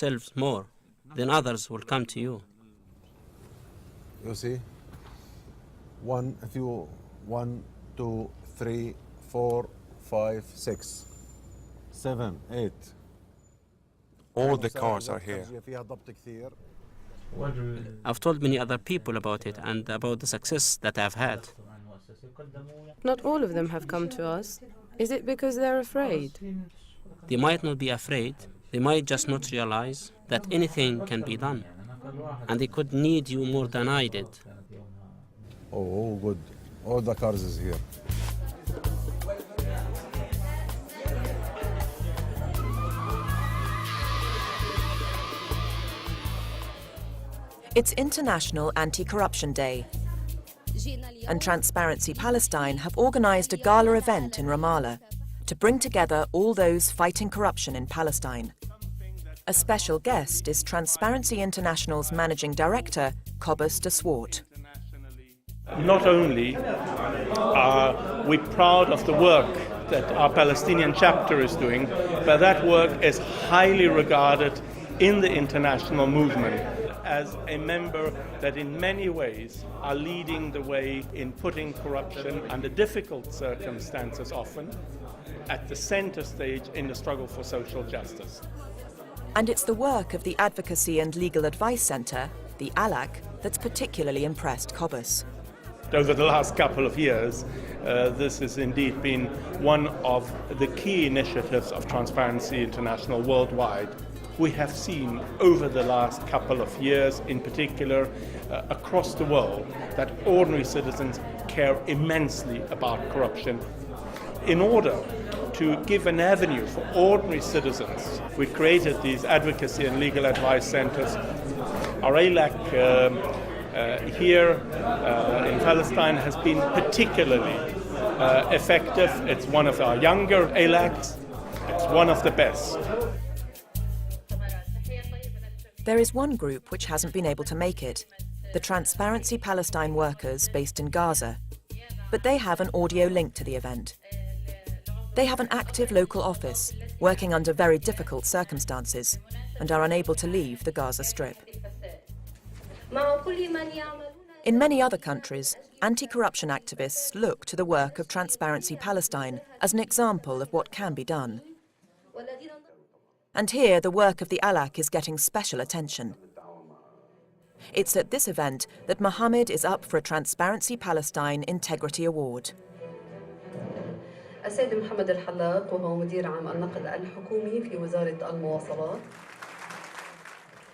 yourselves more, then others will come to you. You see, if you 1, 2, 3, 4, 5, 6, 7, 8. All the cars are here. I've told many other people about it and about the success that I've had. Not all of them have come to us. Is it because they're afraid? They might not be afraid, they might just not realize that anything can be done. And they could need you more than I did. Oh, good. All the cars is here. It's International Anti-Corruption Day, and Transparency Palestine have organised a gala event in Ramallah to bring together all those fighting corruption in Palestine. A special guest is Transparency International's Managing Director, Cobus de Swart. Not only are we proud of the work that our Palestinian chapter is doing, but that work is highly regarded in the international movement as a member that in many ways are leading the way in putting corruption under difficult circumstances often at the center stage in the struggle for social justice. And it's the work of the Advocacy and Legal Advice Centre, the ALAC, that's particularly impressed Cobus. Over the last couple of years, this has indeed been one of the key initiatives of Transparency International worldwide. We have seen over the last couple of years, in particular, across the world, that ordinary citizens care immensely about corruption. In order to give an avenue for ordinary citizens, we created these advocacy and legal advice centers. Our ALAC here in Palestine has been particularly effective. It's one of our younger ALACs. It's one of the best. There is one group which hasn't been able to make it, the Transparency Palestine workers based in Gaza. But they have an audio link to the event. They have an active local office, working under very difficult circumstances, and are unable to leave the Gaza Strip. In many other countries, anti-corruption activists look to the work of Transparency Palestine as an example of what can be done. And here, the work of the ALAC is getting special attention. It's at this event that Mohammed is up for a Transparency Palestine Integrity Award. السيد محمد الحلاق وهو مدير عام النقل الحكومي في وزارة المواصلات.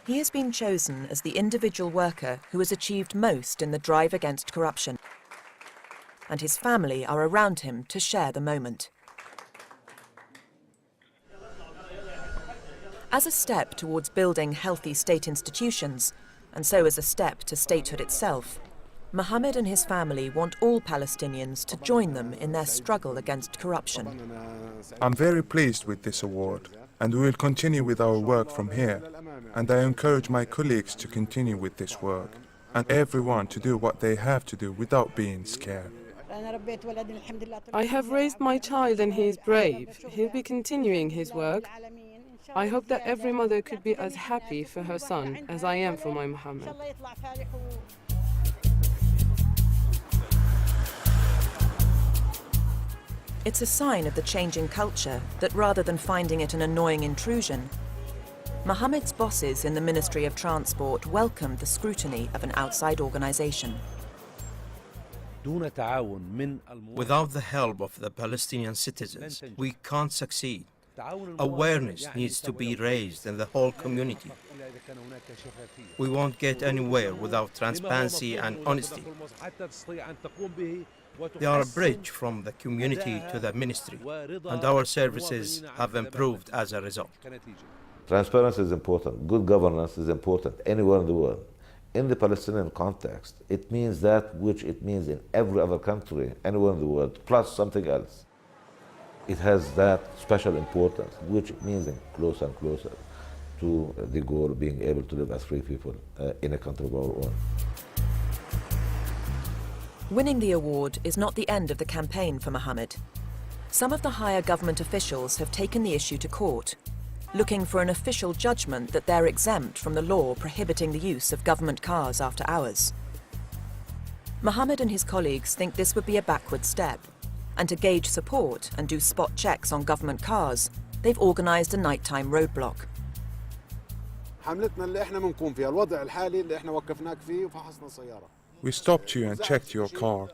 He has been chosen as the individual worker who has achieved most in the drive against corruption. And his family are around him to share the moment. As a step towards building healthy state institutions, and so as a step to statehood itself, Mohammed and his family want all Palestinians to join them in their struggle against corruption. I'm very pleased with this award, and we will continue with our work from here. And I encourage my colleagues to continue with this work, and everyone to do what they have to do without being scared. I have raised my child and he is brave. He'll be continuing his work. I hope that every mother could be as happy for her son as I am for my Mohammed. It's a sign of the changing culture that rather than finding it an annoying intrusion, Mohammed's bosses in the Ministry of Transport welcomed the scrutiny of an outside organisation. Without the help of the Palestinian citizens, we can't succeed. Awareness needs to be raised in the whole community. We won't get anywhere without transparency and honesty. They are a bridge from the community to the ministry, and our services have improved as a result. Transparency is important. Good governance is important anywhere in the world. In the Palestinian context, it means that which it means in every other country, anywhere in the world, plus something else. It has that special importance, which it means closer and closer to the goal of being able to live as free people in a country of our own. Winning the award is not the end of the campaign for Mohammed. Some of the higher government officials have taken the issue to court, looking for an official judgment that they're exempt from the law prohibiting the use of government cars after hours. Mohammed and his colleagues think this would be a backward step, and to gauge support and do spot checks on government cars, they've organised a nighttime roadblock. We stopped you and checked your car.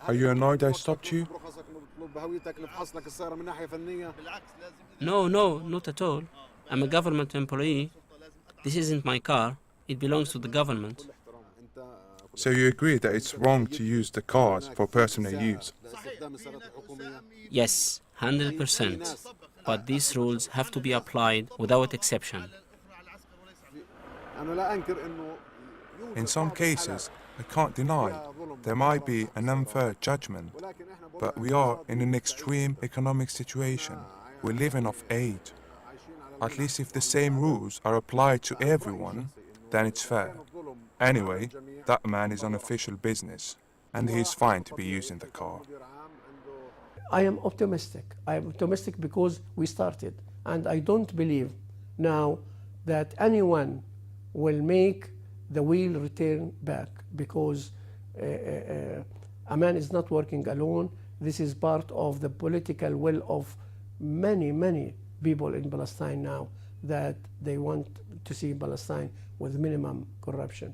Are you annoyed I stopped you? No, not at all. I'm a government employee. This isn't my car. It belongs to the government. So you agree that it's wrong to use the cars for personal use? Yes, 100%. But these rules have to be applied without exception. In some cases, I can't deny there might be an unfair judgment, but we are in an extreme economic situation. We're living off aid. At least if the same rules are applied to everyone, then it's fair. Anyway, that man is on official business, and he's fine to be using the car. I am optimistic. I am optimistic because we started, and I don't believe now that anyone will make the wheel return back, because a man is not working alone. This is part of the political will of many people in Palestine now, that they want to see Palestine with minimum corruption.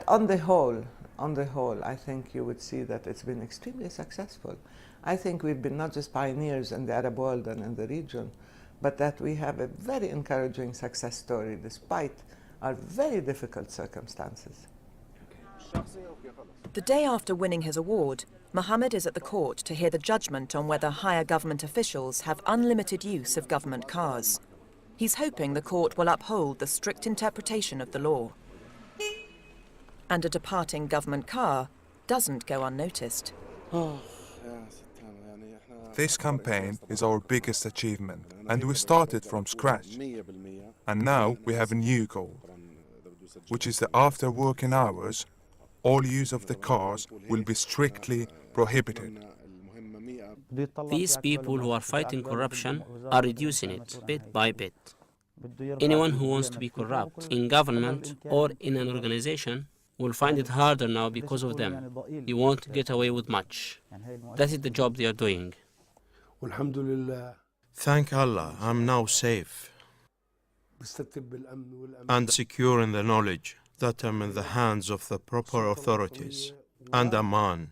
On the whole, I think you would see that it's been extremely successful. I think we've been not just pioneers in the Arab world and in the region, but that we have a very encouraging success story despite our very difficult circumstances. The day after winning his award, Mohammed is at the court to hear the judgment on whether higher government officials have unlimited use of government cars. He's hoping the court will uphold the strict interpretation of the law. And a departing government car doesn't go unnoticed. This campaign is our biggest achievement, and we started from scratch. And now we have a new goal, which is that after working hours, all use of the cars will be strictly prohibited. These people who are fighting corruption are reducing it bit by bit. Anyone who wants to be corrupt in government or in an organization will find it harder now because of them. You won't get away with much. That is the job they are doing. Thank Allah, I'm now safe and secure in the knowledge that I'm in the hands of the proper authorities and Aman.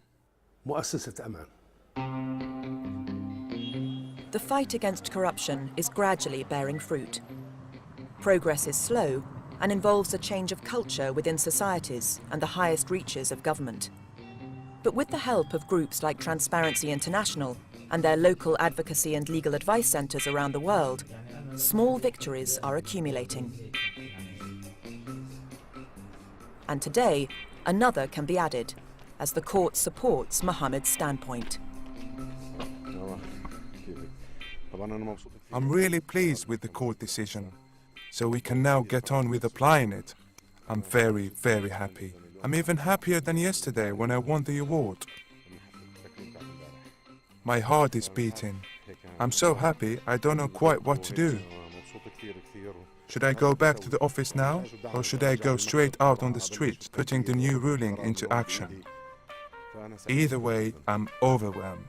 The fight against corruption is gradually bearing fruit. Progress is slow and involves a change of culture within societies and the highest reaches of government. But with the help of groups like Transparency International and their local advocacy and legal advice centres around the world, small victories are accumulating. And today, another can be added, as the court supports Mohammed's standpoint. I'm really pleased with the court decision, so we can now get on with applying it. I'm very happy. I'm even happier than yesterday when I won the award. My heart is beating. I'm so happy I don't know quite what to do. Should I go back to the office now, or should I go straight out on the street, putting the new ruling into action? Either way, I'm overwhelmed.